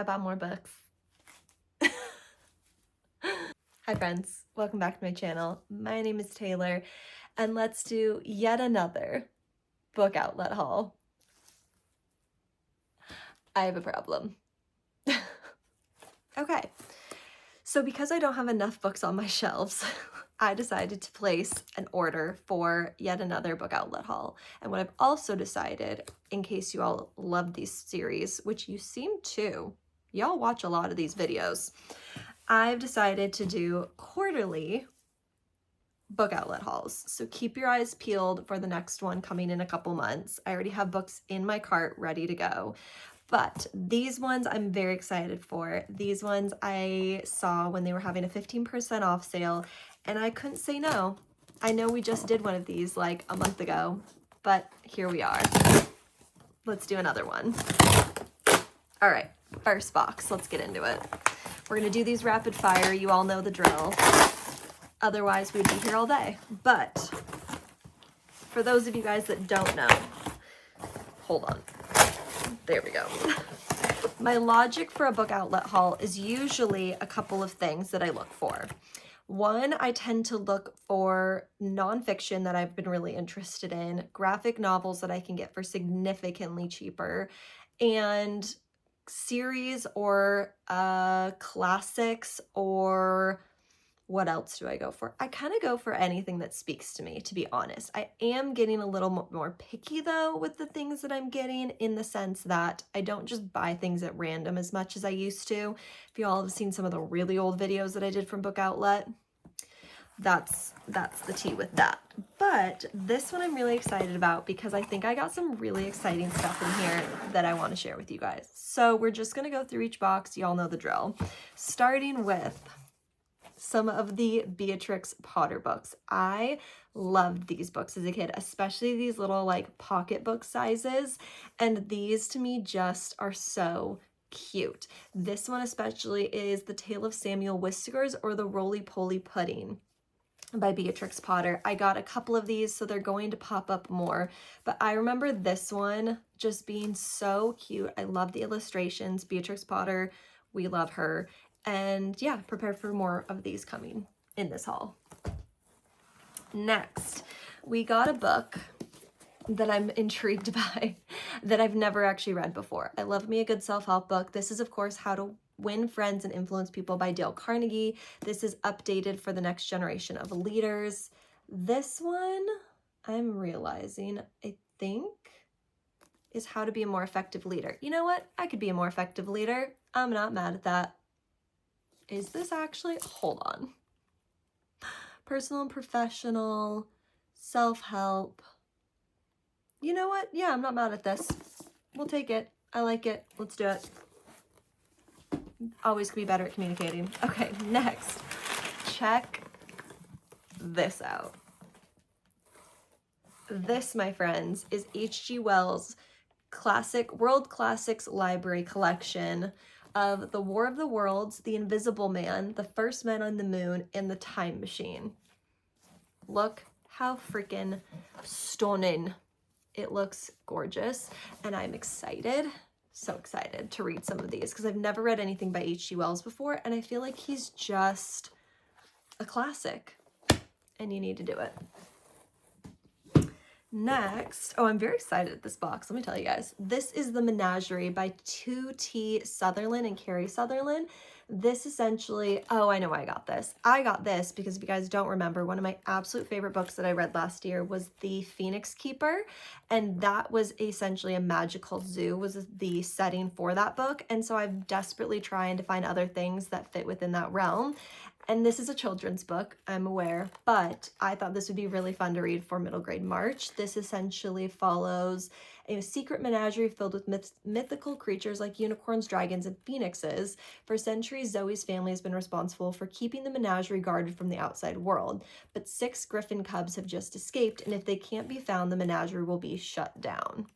I bought more books. Hi friends, welcome back to my channel. My name is Taylor, and let's do yet another book outlet haul. I have a problem. Okay, so because I don't have enough books on my shelves, I decided to place an order for yet another book outlet haul. And what I've also decided, in case you all love these series, which you seem to, y'all watch a lot of these videos, I've decided to do quarterly book outlet hauls. So keep your eyes peeled for the next one coming in a couple months. I already have books in my cart ready to go. But these ones I'm very excited for. These ones I saw when they were having a 15% off sale, and I couldn't say no. I know we just did one of these like a month ago, but here we are. Let's do another one. All right, first box, let's get into it. We're gonna do these rapid fire. You all know the drill. Otherwise, we'd be here all day. But for those of you guys that don't know, hold on. There we go. My logic for a book outlet haul is usually a couple of things that I look for. One, I tend to look for nonfiction that I've been really interested in, graphic novels that I can get for significantly cheaper, and series or classics, or what else do I go for? I kind of go for anything that speaks to me, to be honest. I am getting a little more picky though with the things that I'm getting, in the sense that I don't just buy things at random as much as I used to. If you all have seen some of the really old videos that I did from Book Outlet, that's the tea with that. But this one I'm really excited about because I think I got some really exciting stuff in here that I want to share with you guys. So we're just going to go through each box. Y'all know the drill. Starting with some of the Beatrix Potter books. I loved these books as a kid, especially these little like pocketbook sizes. And these to me just are so cute. This one especially is The Tale of Samuel Whiskers, or The Roly-Poly Pudding by Beatrix Potter. I got a couple of these, so they're going to pop up more. But I remember this one just being so cute. I love the illustrations. Beatrix Potter, we love her. And yeah, prepare for more of these coming in this haul. Next, we got a book that I'm intrigued by that I've never actually read before. I love me a good self-help book. This is, of course, How to Win Friends and Influence People by Dale Carnegie. This is updated for the next generation of leaders. This one, I'm realizing, I think, is How to Be a More Effective Leader. You know what? I could be a more effective leader. I'm not mad at that. Is this actually? Hold on. Personal and professional, self-help. You know what? Yeah, I'm not mad at this. We'll take it. I like it. Let's do it. Always could be better at communicating. Okay, next. Check this out. This, my friends, is H.G. Wells' World Classics Library Collection of The War of the Worlds, The Invisible Man, The First Men on the Moon, and The Time Machine. Look how freaking stunning. It looks gorgeous, and I'm excited, so excited to read some of these because I've never read anything by H.G. Wells before, and I feel like he's just a classic, and you need to do it. Next, oh, I'm very excited at this box. Let me tell you guys. This is The Menagerie by 2T Sutherland and Carrie Sutherland. This essentially, oh, I know why I got this. I got this because if you guys don't remember, one of my absolute favorite books that I read last year was The Phoenix Keeper. And that was essentially a magical zoo was the setting for that book. And so I'm desperately trying to find other things that fit within that realm. And this is a children's book, I'm aware, but I thought this would be really fun to read for middle grade March. This essentially follows a secret menagerie filled with mythical creatures like unicorns, dragons, and phoenixes. For centuries, Zoe's family has been responsible for keeping the menagerie guarded from the outside world. But 6 griffin cubs have just escaped, and if they can't be found, the menagerie will be shut down.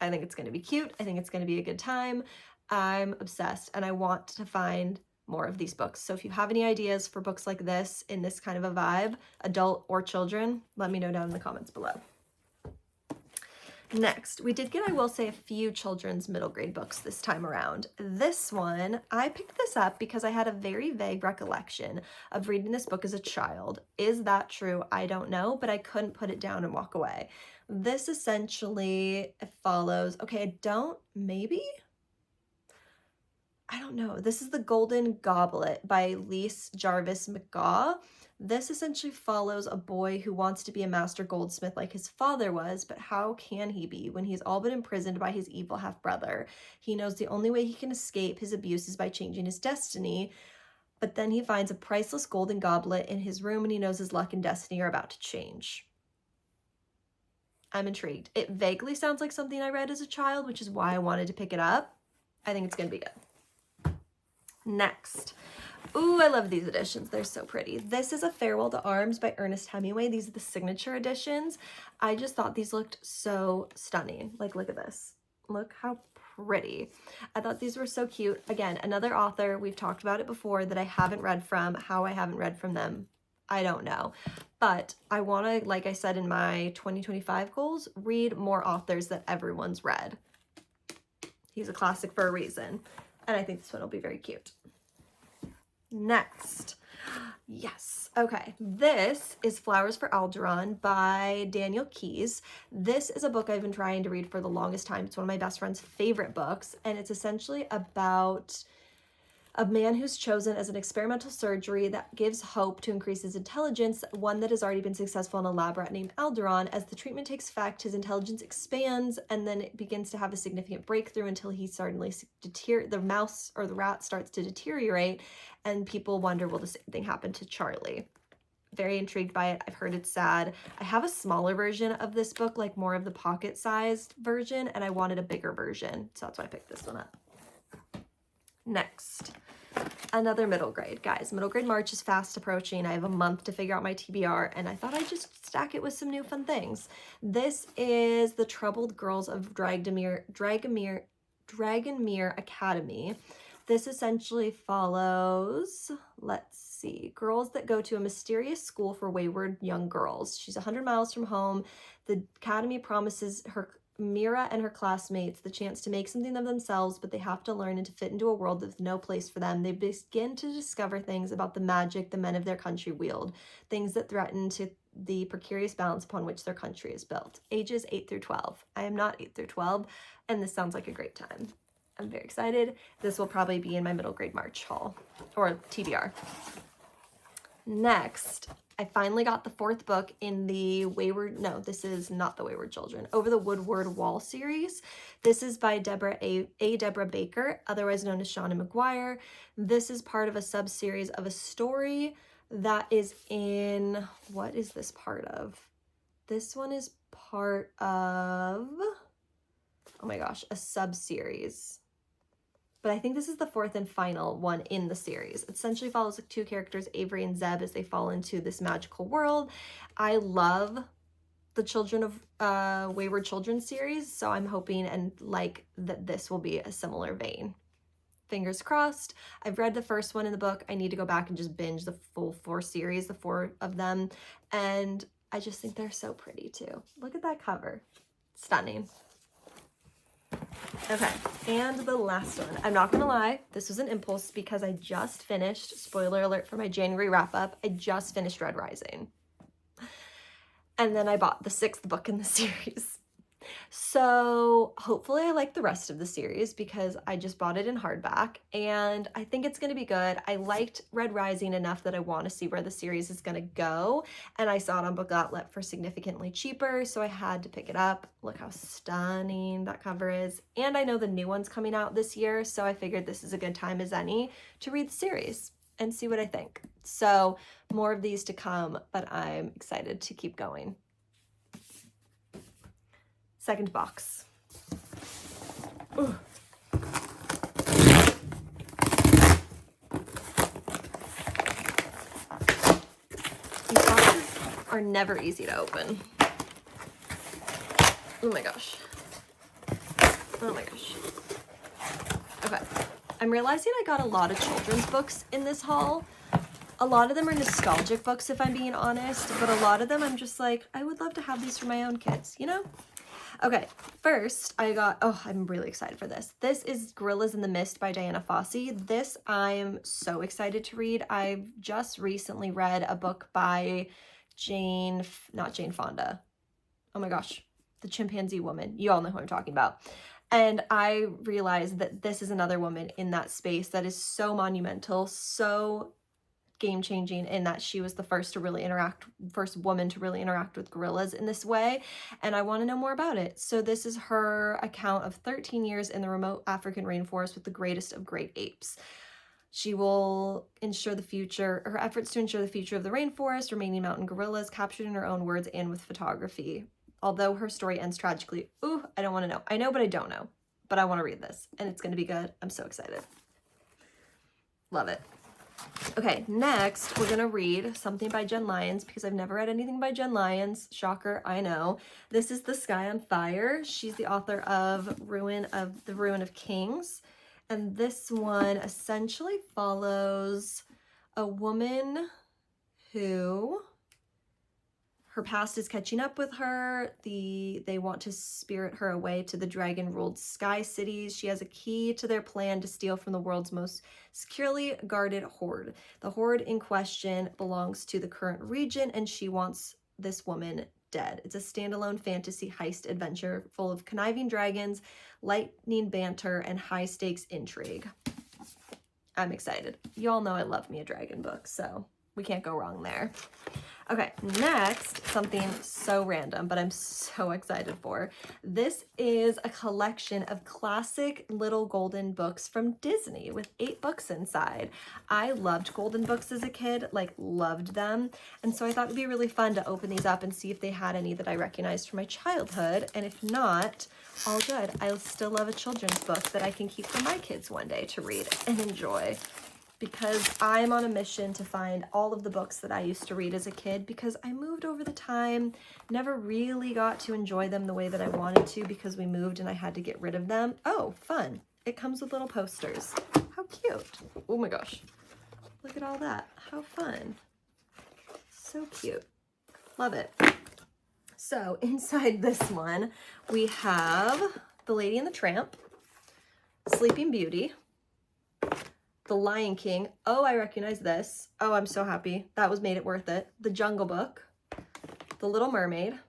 I think it's going to be cute. I think it's going to be a good time. I'm obsessed, and I want to find more of these books. So if you have any ideas for books like this in this kind of a vibe, adult or children, let me know down in the comments below. Next, we did get, I will say, a few children's middle grade books this time around. This one, I picked this up because I had a very vague recollection of reading this book as a child. Is that true? I don't know, but I couldn't put it down and walk away. This essentially follows, okay, I don't know. This is The Golden Goblet by Lise Jarvis McGaugh. This essentially follows a boy who wants to be a master goldsmith like his father was, but how can he be when he's all but imprisoned by his evil half-brother? He knows the only way he can escape his abuse is by changing his destiny, but then he finds a priceless golden goblet in his room and he knows his luck and destiny are about to change. I'm intrigued. It vaguely sounds like something I read as a child, which is why I wanted to pick it up. I think it's going to be good. Next. Ooh, I love these editions. They're so pretty. This is A Farewell to Arms by Ernest Hemingway. These are the signature editions. I just thought these looked so stunning. Like, look at this. Look how pretty. I thought these were so cute. Again, another author, we've talked about it before, that I haven't read from. How I haven't read from them, I don't know. But I want to, like I said in my 2025 goals, read more authors that everyone's read. He's a classic for a reason. And I think this one will be very cute. Next. Yes. Okay. This is Flowers for Algernon by Daniel Keyes. This is a book I've been trying to read for the longest time. It's one of my best friend's favorite books, and it's essentially about a man who's chosen as an experimental surgery that gives hope to increase his intelligence, one that has already been successful in a lab rat named Alderaan. As the treatment takes effect, his intelligence expands, and then it begins to have a significant breakthrough until he suddenly the mouse or the rat starts to deteriorate, and people wonder, will the same thing happen to Charlie? Very intrigued by it. I've heard it's sad. I have a smaller version of this book, like more of the pocket-sized version, and I wanted a bigger version, so that's why I picked this one up. Next, another middle grade. Guys, middle grade March is fast approaching. I have a month to figure out my TBR, and I thought I'd just stack it with some new fun things. This is The Troubled Girls of Dragonmere Academy. This essentially follows, let's see, girls that go to a mysterious school for wayward young girls. She's 100 miles from home. The academy promises her Mira and her classmates the chance to make something of themselves, but they have to learn and to fit into a world with no place for them. They begin to discover things about the magic the men of their country wield, things that threaten to the precarious balance upon which their country is built. Ages 8 through 12. I am not 8 through 12, and this sounds like a great time. I'm very excited. This will probably be in my middle grade March haul, or TBR. Next, I finally got the fourth book in the this is not the Wayward Children, Over the Woodward Wall series. This is by Deborah Baker, otherwise known as Shauna McGuire. This is part of a sub-series of a story that is in, what is this part of? This one is part of, oh my gosh, a sub-series. But I think this is the fourth and final one in the series. It essentially follows two characters, Avery and Zeb, as they fall into this magical world. I love the Children of Wayward Children series, so I'm hoping and like that this will be a similar vein. Fingers crossed. I've read the first one in the book. I need to go back and just binge the full four of them. And I just think they're so pretty too. Look at that cover. Stunning. Okay, and the last one. I'm not gonna lie, this was an impulse because I just finished, spoiler alert for my January wrap-up, I just finished Red Rising. And then I bought the sixth book in the series. So hopefully I like the rest of the series because I just bought it in hardback and I think it's going to be good. I liked Red Rising enough that I want to see where the series is going to go, and I saw it on Book Outlet for significantly cheaper, so I had to pick it up. Look how stunning that cover is, and I know the new one's coming out this year, so I figured this is a good time as any to read the series and see what I think. So more of these to come, but I'm excited to keep going. Second box. Ooh. These boxes are never easy to open. Oh my gosh. Oh my gosh. Okay. I'm realizing I got a lot of children's books in this haul. A lot of them are nostalgic books, if I'm being honest, but a lot of them I'm just like, I would love to have these for my own kids, you know? Okay, first I got, oh, I'm really excited for this. This is Gorillas in the Mist by Diana Fossey. This I'm so excited to read. I've just recently read a book by not Jane Fonda. Oh my gosh, the chimpanzee woman. You all know who I'm talking about. And I realized that this is another woman in that space that is so monumental, so game-changing, in that she was the first woman to really interact with gorillas in this way, and I want to know more about it. So this is her account of 13 years in the remote African rainforest with the greatest of great apes. She will her efforts to ensure the future of the rainforest, remaining mountain gorillas, captured in her own words and with photography. Although her story ends tragically. Ooh, I don't want to know. I know, but I don't know. But I want to read this, and it's going to be good. I'm so excited. Love it. Okay, next we're gonna read something by Jen Lyons, because I've never read anything by Jen Lyons. Shocker, I know. This is The Sky on Fire. She's the author of The Ruin of Kings. And this one essentially follows a woman who her past is catching up with her. They want to spirit her away to the dragon-ruled sky cities. She has a key to their plan to steal from the world's most securely guarded hoard. The hoard in question belongs to the current regent, and she wants this woman dead. It's a standalone fantasy heist adventure full of conniving dragons, lightning banter, and high-stakes intrigue. I'm excited. You all know I love me a dragon book, so we can't go wrong there. Okay, next, something so random, but I'm so excited for. This is a collection of classic little golden books from Disney with 8 books inside. I loved golden books as a kid, like loved them. And so I thought it'd be really fun to open these up and see if they had any that I recognized from my childhood. And if not, all good. I still love a children's book that I can keep for my kids one day to read and enjoy, because I'm on a mission to find all of the books that I used to read as a kid, because I moved over the time, never really got to enjoy them the way that I wanted to because we moved and I had to get rid of them. Oh, fun. It comes with little posters. How cute. Oh my gosh. Look at all that. How fun. So cute. Love it. So inside this one, we have The Lady and the Tramp, Sleeping Beauty, The Lion King. Oh, I recognize this. Oh, I'm so happy. That was Made It Worth It. The Jungle Book. The Little Mermaid.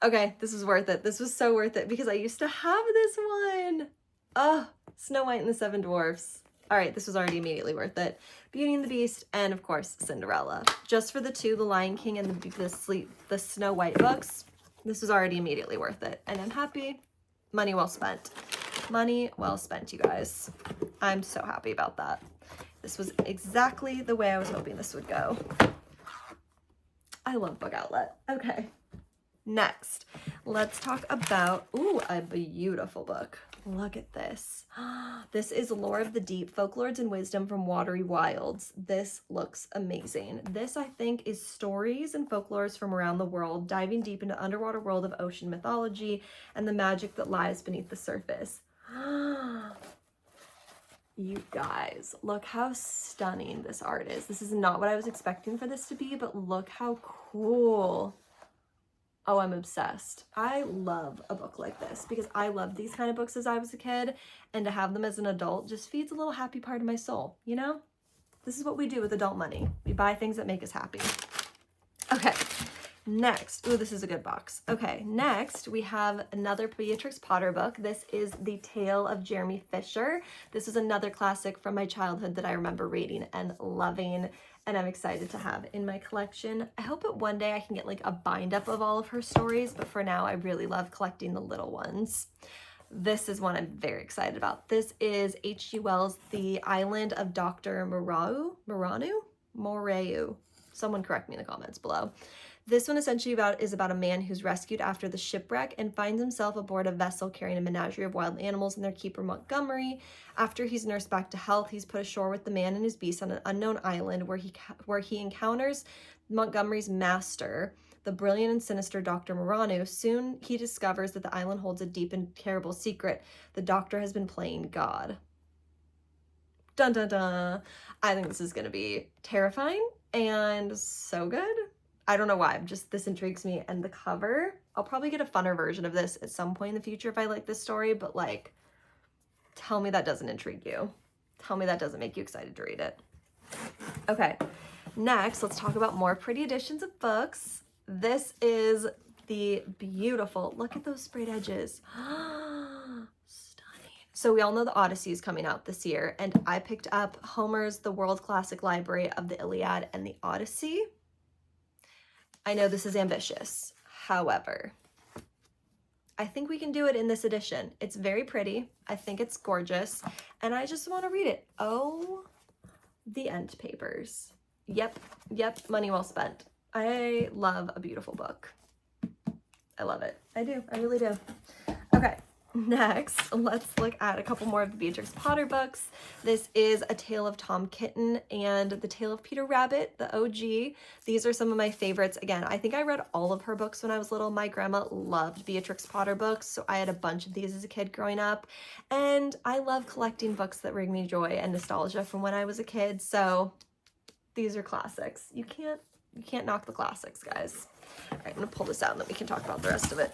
Okay, this was worth it. This was so worth it because I used to have this one. Oh, Snow White and the Seven Dwarfs. All right, this was already immediately worth it. Beauty and the Beast, and of course, Cinderella. Just for the two, The Lion King and the Snow White books, this was already immediately worth it. And I'm happy. Money well spent. Money well spent, you guys. I'm so happy about that. This was exactly the way I was hoping this would go. I love Book Outlet. Okay. Next, let's talk about, ooh, a beautiful book. Look at this. This is Lore of the Deep, Folklores and Wisdom from Watery Wilds. This looks amazing. This, I think, is stories and folklores from around the world, diving deep into underwater world of ocean mythology and the magic that lies beneath the surface. You guys, look how stunning this art is. This is not what I was expecting for this to be, but look how cool. Oh, I'm obsessed. I love a book like this because I loved these kind of books as I was a kid, and to have them as an adult just feeds a little happy part of my soul, you know? This is what we do with adult money. We buy things that make us happy. Okay, next. Ooh, this is a good box. Okay, next we have another Beatrix Potter book. This is The Tale of Jeremy Fisher. This is another classic from my childhood that I remember reading and loving, and I'm excited to have in my collection. I hope that one day I can get like a bind up of all of her stories, but for now I really love collecting the little ones. This is one I'm very excited about. This is H.G. Wells' The Island of Dr. Moreau. Someone correct me in the comments below. This one essentially is about a man who's rescued after the shipwreck and finds himself aboard a vessel carrying a menagerie of wild animals and their keeper Montgomery. After he's nursed back to health, he's put ashore with the man and his beast on an unknown island where he encounters Montgomery's master, the brilliant and sinister Dr. Morano. Soon he discovers that the island holds a deep and terrible secret. The doctor has been playing God. Dun dun dun. I think this is going to be terrifying and so good. I don't know why, this intrigues me. And the cover, I'll probably get a funner version of this at some point in the future if I like this story, but like, tell me that doesn't intrigue you. Tell me that doesn't make you excited to read it. Okay, next, let's talk about more pretty editions of books. This is the beautiful, look at those sprayed edges. Stunning. So we all know the Odyssey is coming out this year, and I picked up Homer's The World Classic Library of the Iliad and the Odyssey. I know this is ambitious. However, I think we can do it in this edition. It's very pretty. I think it's gorgeous. And I just want to read it. Oh, the end papers. Yep, money well spent. I love a beautiful book. I love it. I do. I really do. Okay. Next, let's look at a couple more of the Beatrix Potter books. This is A Tale of Tom Kitten and The Tale of Peter Rabbit, the OG. These are some of my favorites. Again, I think I read all of her books when I was little. My grandma loved Beatrix Potter books, so I had a bunch of these as a kid growing up. And I love collecting books that bring me joy and nostalgia from when I was a kid, so these are classics. You can't knock the classics, guys. All right, I'm gonna pull this out and then we can talk about the rest of it.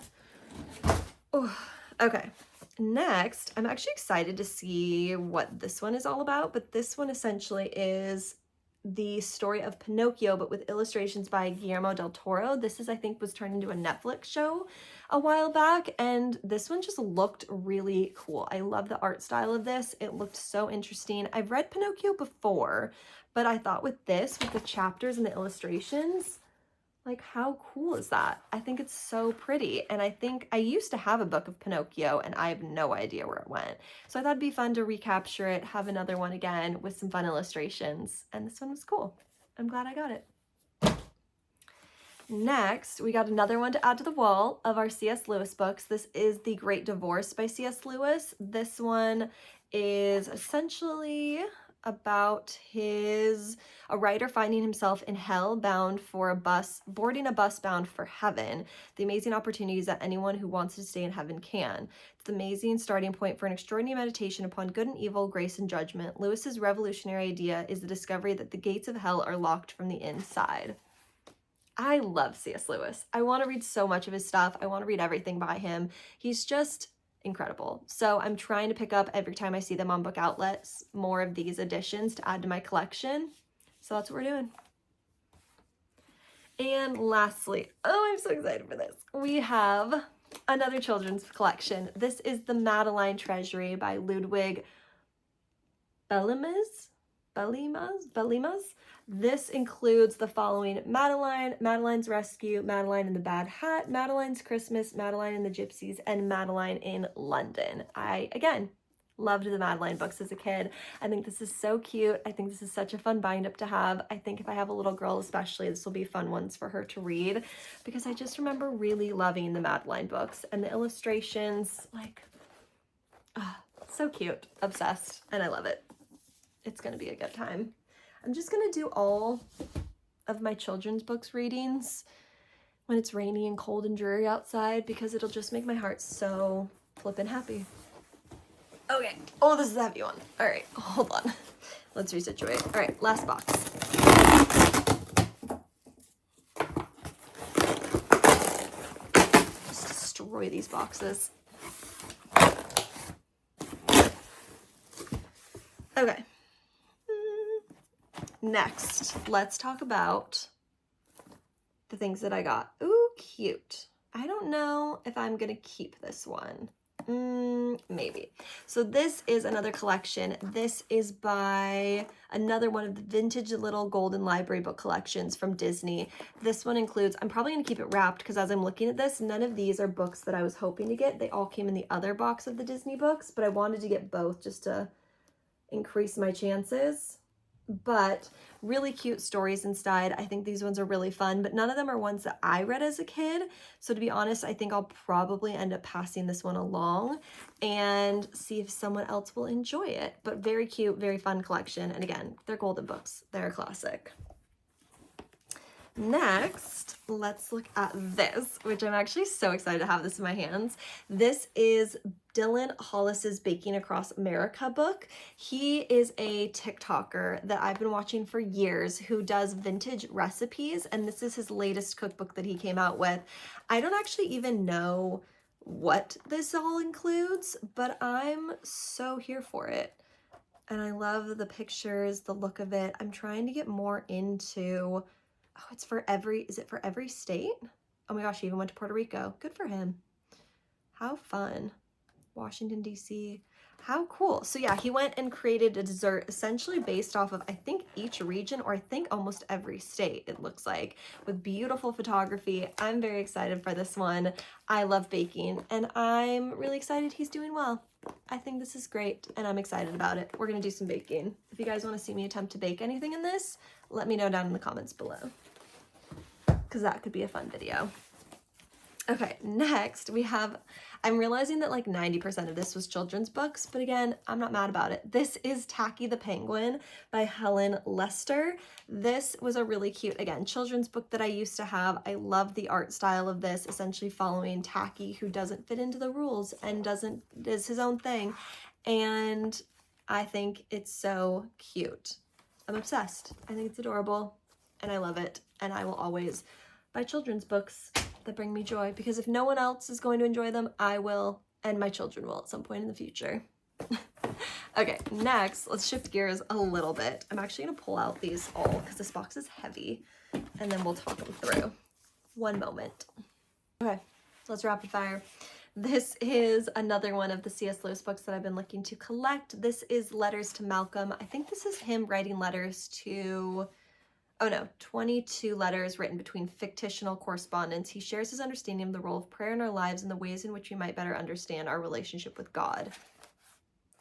Oh. Okay, next, I'm actually excited to see what this one is all about, but this one essentially is the story of Pinocchio, but with illustrations by Guillermo del Toro. This is, I think, was turned into a Netflix show a while back, and this one just looked really cool. I love the art style of this. It looked so interesting. I've read Pinocchio before, but I thought with this, with the chapters and the illustrations, like, how cool is that? I think it's so pretty. And I think I used to have a book of Pinocchio and I have no idea where it went. So I thought it'd be fun to recapture it, have another one again with some fun illustrations. And this one was cool. I'm glad I got it. Next, we got another one to add to the wall of our C.S. Lewis books. This is The Great Divorce by C.S. Lewis. This one is essentially about a writer finding himself in hell, boarding a bus bound for heaven, the amazing opportunities that anyone who wants to stay in heaven can. It's an amazing starting point for an extraordinary meditation upon good and evil, grace and judgment. Lewis's revolutionary idea is the discovery that the gates of hell are locked from the inside. I love C.S. Lewis. I want to read so much of his stuff. I want to read everything by him. He's just incredible. So I'm trying to pick up, every time I see them on book outlets, more of these editions to add to my collection. So that's what we're doing. And lastly, oh, I'm so excited for this. We have another children's collection. This is the Madeline Treasury by Ludwig Belimas. This includes the following: Madeline, Madeline's Rescue, Madeline and the Bad Hat, Madeline's Christmas, Madeline and the Gypsies, and Madeline in London. I, again, loved the Madeline books as a kid. I think this is so cute. I think this is such a fun bind up to have. I think if I have a little girl especially, this will be fun ones for her to read, because I just remember really loving the Madeline books and the illustrations, like, so cute. Obsessed, and I love it. It's gonna be a good time. I'm just gonna do all of my children's books readings when it's rainy and cold and dreary outside, because it'll just make my heart so flippin' happy. Okay, oh, this is a heavy one. All right, hold on. Let's resituate. All right, last box. Just destroy these boxes. Okay. Next, let's talk about the things that I got. Ooh, cute. I don't know if I'm gonna keep this one. Maybe. So this is another collection. This is by another one of the vintage little golden library book collections from Disney. This one includes, I'm probably going to keep it wrapped because as I'm looking at this, none of these are books that I was hoping to get. They all came in the other box of the Disney books, but I wanted to get both just to increase my chances. But really cute stories inside. I think these ones are really fun, but none of them are ones that I read as a kid. So to be honest, I think I'll probably end up passing this one along and see if someone else will enjoy it. But very cute, very fun collection. And again, they're golden books. They're a classic. Next, let's look at this, which I'm actually so excited to have this in my hands. This is Dylan Hollis's Baking Across America book. He is a TikToker that I've been watching for years who does vintage recipes, and this is his latest cookbook that he came out with. I don't actually even know what this all includes, but I'm so here for it. And I love the pictures, the look of it. I'm trying to get more into, oh, it's for every, is it for every state? Oh my gosh, he even went to Puerto Rico. Good for him. How fun. Washington, D.C. How cool. So yeah, he went and created a dessert essentially based off of, I think, each region, or I think almost every state, it looks like, with beautiful photography. I'm very excited for this one. I love baking, and I'm really excited he's doing well. I think this is great, and I'm excited about it. We're gonna do some baking. If you guys want to see me attempt to bake anything in this, let me know down in the comments below, because that could be a fun video. Okay, next we have, I'm realizing that like 90% of this was children's books, but again, I'm not mad about it. This is Tacky the Penguin by Helen Lester. This was a really cute, again, children's book that I used to have. I love the art style of this, essentially following Tacky, who doesn't fit into the rules and does his own thing. And I think it's so cute. I'm obsessed. I think it's adorable and I love it. And I will always buy children's books that bring me joy, because if no one else is going to enjoy them, I will, and my children will at some point in the future. Okay, next, let's shift gears a little bit. I'm actually gonna pull out these all because this box is heavy, and then we'll talk them through. One moment. Okay, so let's rapid fire. This is another one of the C.S. Lewis books that I've been looking to collect. This is Letters to Malcolm. I think this is him writing letters to, oh no, 22 letters written between fictional correspondents. He shares his understanding of the role of prayer in our lives and the ways in which we might better understand our relationship with God.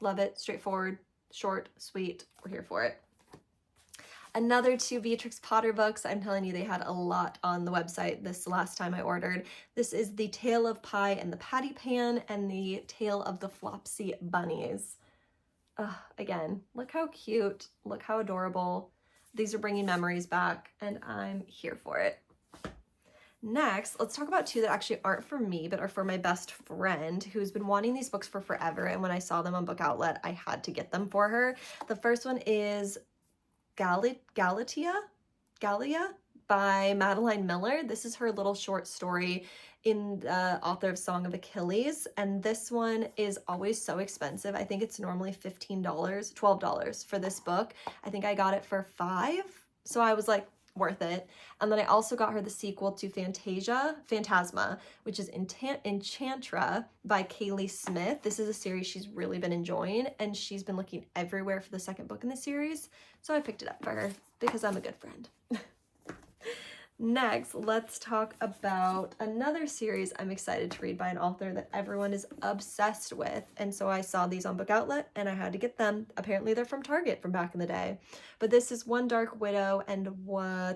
Love it. Straightforward, short, sweet. We're here for it. Another two Beatrix Potter books. I'm telling you, they had a lot on the website this last time I ordered. This is The Tale of Pie and the Patty Pan and The Tale of the Flopsy Bunnies. Again, look how cute. Look how adorable. These are bringing memories back, and I'm here for it. Next, let's talk about two that actually aren't for me, but are for my best friend, who's been wanting these books for forever, and when I saw them on Book Outlet, I had to get them for her. The first one is Galia by Madeline Miller. This is her little short story in the author of Song of Achilles, and this one is always so expensive. I think it's normally $15, $12 for this book. I think I got it for $5, so I was like, worth it. And then I also got her the sequel to Phantasma, which is Enchantra by Kaylee Smith. This is a series she's really been enjoying, and she's been looking everywhere for the second book in the series, so I picked it up for her because I'm a good friend. Next, let's talk about another series I'm excited to read by an author that everyone is obsessed with. And so I saw these on Book Outlet and I had to get them. Apparently they're from Target from back in the day. But this is One Dark Widow and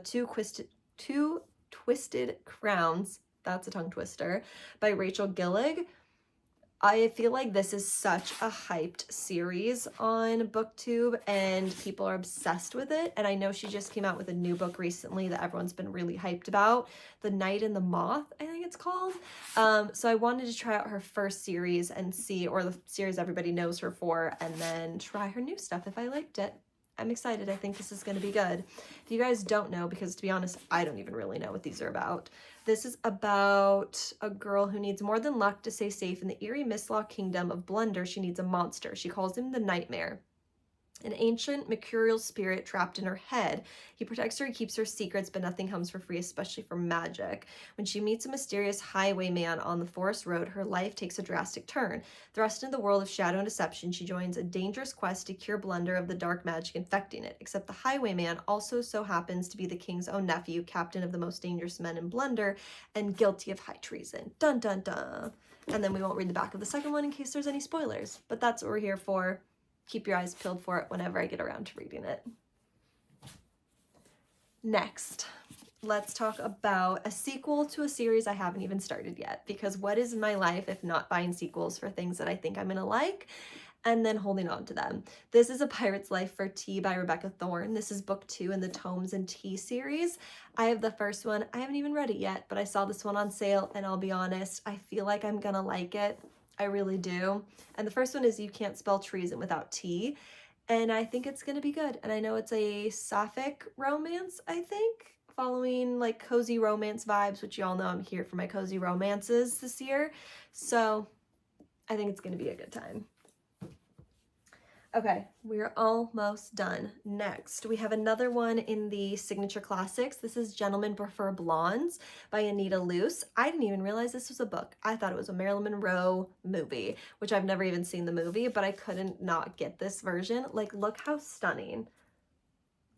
Two Twisted Crowns, that's a tongue twister, by Rachel Gillig. I feel like this is such a hyped series on BookTube and people are obsessed with it. And I know she just came out with a new book recently that everyone's been really hyped about, The Night and the Moth, I think it's called. So I wanted to try out her first series and see, or the series everybody knows her for, and then try her new stuff if I liked it. I'm excited. I think this is going to be good. If you guys don't know, because to be honest, I don't even really know what these are about. This is about a girl who needs more than luck to stay safe in the eerie Mistlaw kingdom of Blunder. She needs a monster. She calls him the Nightmare, an ancient mercurial spirit trapped in her head. He protects her, he keeps her secrets, but nothing comes for free, especially for magic. When she meets a mysterious highwayman on the forest road, her life takes a drastic turn. Thrust into the world of shadow and deception, she joins a dangerous quest to cure Blunder of the dark magic infecting it. Except the highwayman also so happens to be the king's own nephew, captain of the most dangerous men in Blunder, and guilty of high treason. Dun dun dun. And then we won't read the back of the second one in case there's any spoilers, but that's what we're here for. Keep your eyes peeled for it whenever I get around to reading it. Next, let's talk about a sequel to a series I haven't even started yet, because what is my life if not buying sequels for things that I think I'm gonna like? and then holding on to them. This is A Pirate's Life for Tea by Rebecca Thorne. This is book 2 in the Tomes and Tea series. I have the first one. I haven't even read it yet, but I saw this one on sale, and I'll be honest, I feel like I'm gonna like it. I really do. And the first one is You Can't Spell Treason Without Tea, and I think it's gonna be good. And I know it's a sapphic romance, I think, following like cozy romance vibes, which y'all know I'm here for my cozy romances this year. So I think it's gonna be a good time. Okay, we're almost done. Next, we have another one in the Signature Classics. This is Gentlemen Prefer Blondes by Anita Luce. I didn't even realize this was a book. I thought it was a Marilyn Monroe movie, which I've never even seen the movie, but I couldn't not get this version. Like, look how stunning.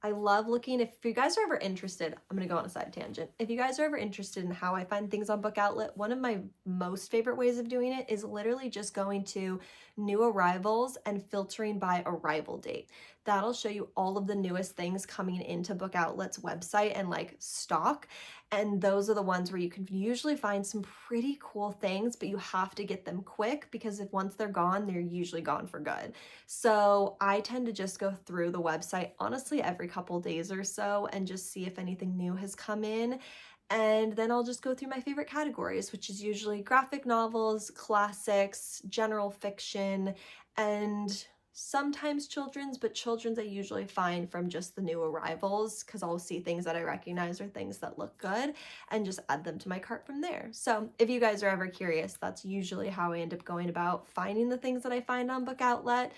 I love looking, if you guys are ever interested, I'm going to go on a side tangent. If you guys are ever interested in how I find things on Book Outlet, one of my most favorite ways of doing it is literally just going to new arrivals and filtering by arrival date. That'll show you all of the newest things coming into Book Outlet's website and like stock. And those are the ones where you can usually find some pretty cool things, but you have to get them quick because if once they're gone, they're usually gone for good. So I tend to just go through the website, honestly, every couple days or so and just see if anything new has come in. And then I'll just go through my favorite categories, which is usually graphic novels, classics, general fiction, and sometimes children's, but children's I usually find from just the new arrivals because I'll see things that I recognize or things that look good and just add them to my cart from there. So if you guys are ever curious, that's usually how I end up going about finding the things that I find on Book Outlet.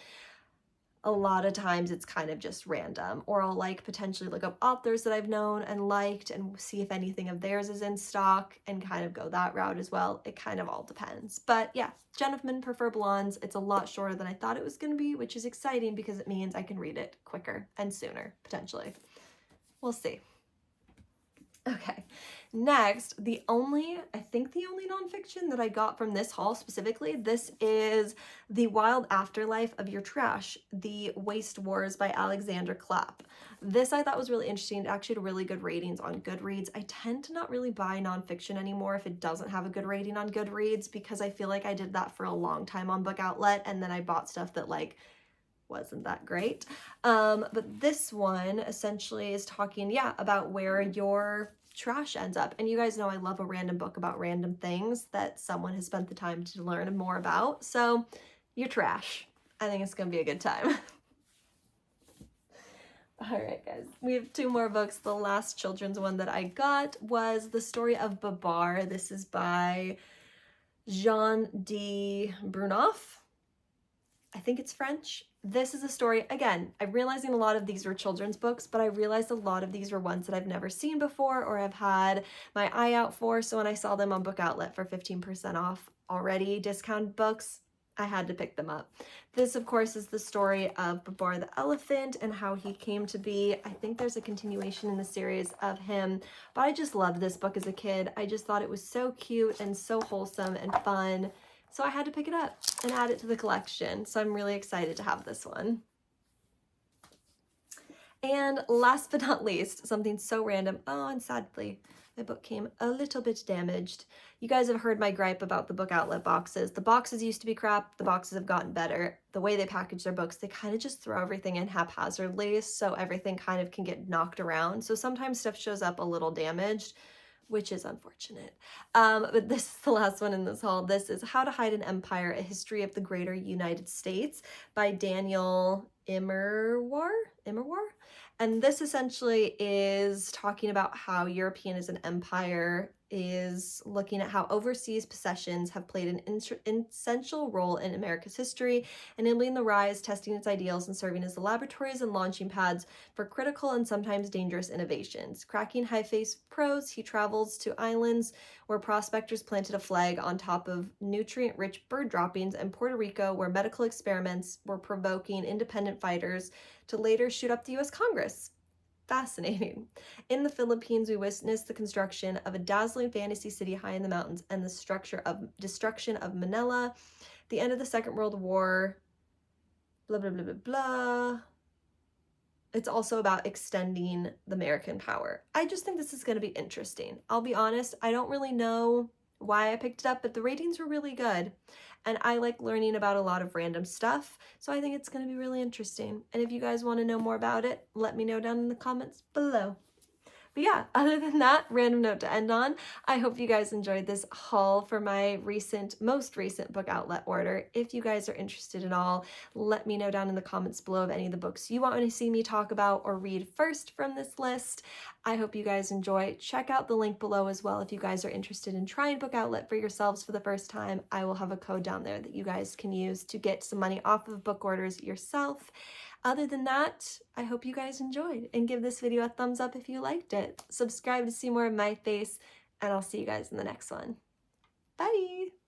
A lot of times it's kind of just random, or I'll like potentially look up authors that I've known and liked and see if anything of theirs is in stock and kind of go that route as well. It kind of all depends. But yeah, Gentlemen Prefer Blondes. It's a lot shorter than I thought it was going to be, which is exciting because it means I can read it quicker and sooner, potentially. We'll see. Okay, next, I think the only nonfiction that I got from this haul specifically, this is The Wild Afterlife of Your Trash, The Waste Wars by Alexandra Clapp. This I thought was really interesting. It actually had really good ratings on Goodreads. I tend to not really buy nonfiction anymore if it doesn't have a good rating on Goodreads because I feel like I did that for a long time on Book Outlet and then I bought stuff that like wasn't that great. But this one essentially is talking, yeah, about where your trash ends up. And you guys know I love a random book about random things that someone has spent the time to learn more about. So your trash. I think it's going to be a good time. All right, guys, we have 2 more books. The last children's one that I got was The Story of Babar. This is by Jean D. Brunoff. I think it's French. This is a story, again, I'm realizing a lot of these were children's books, but I realized a lot of these were ones that I've never seen before or have had my eye out for. So when I saw them on Book Outlet for 15% off already discounted books, I had to pick them up. This, of course, is the story of Babar the elephant and how he came to be. I think there's a continuation in the series of him, but I just loved this book as a kid. I just thought it was so cute and so wholesome and fun. So I had to pick it up and add it to the collection. So I'm really excited to have this one. And last but not least, something so random. Oh, and sadly, my book came a little bit damaged. You guys have heard my gripe about the Book Outlet boxes. The boxes used to be crap. The boxes have gotten better. The way they package their books, they kind of just throw everything in haphazardly, so everything kind of can get knocked around. So sometimes stuff shows up a little damaged, which is unfortunate. But this is the last one in this haul. This is How to Hide an Empire, A History of the Greater United States by Daniel Immerwahr. And this essentially is talking about how European as an empire is looking at how overseas possessions have played an essential role in America's history, enabling the rise, testing its ideals, and serving as the laboratories and launching pads for critical and sometimes dangerous innovations. Cracking high-face prose, he travels to islands where prospectors planted a flag on top of nutrient-rich bird droppings, and Puerto Rico, where medical experiments were provoking independent fighters to later shoot up the U.S. Congress. Fascinating. In the Philippines, we witnessed the construction of a dazzling fantasy city high in the mountains and the destruction of Manila, the end of the Second World War, blah, blah, blah, blah, blah. It's also about extending the American power. I just think this is going to be interesting. I'll be honest, I don't really know why I picked it up, but the ratings were really good. And I like learning about a lot of random stuff, so I think it's going to be really interesting. And if you guys want to know more about it, let me know down in the comments below. But yeah, other than that, random note to end on, I hope you guys enjoyed this haul for my most recent book outlet order. If you guys are interested at all, let me know down in the comments below of any of the books you want to see me talk about or read first from this list. I hope you guys enjoy. Check out the link below as well if you guys are interested in trying Book Outlet for yourselves for the first time. I will have a code down there that you guys can use to get some money off of book orders yourself. Other than that, I hope you guys enjoyed, and give this video a thumbs up if you liked it. Subscribe to see more of my face, and I'll see you guys in the next one. Bye!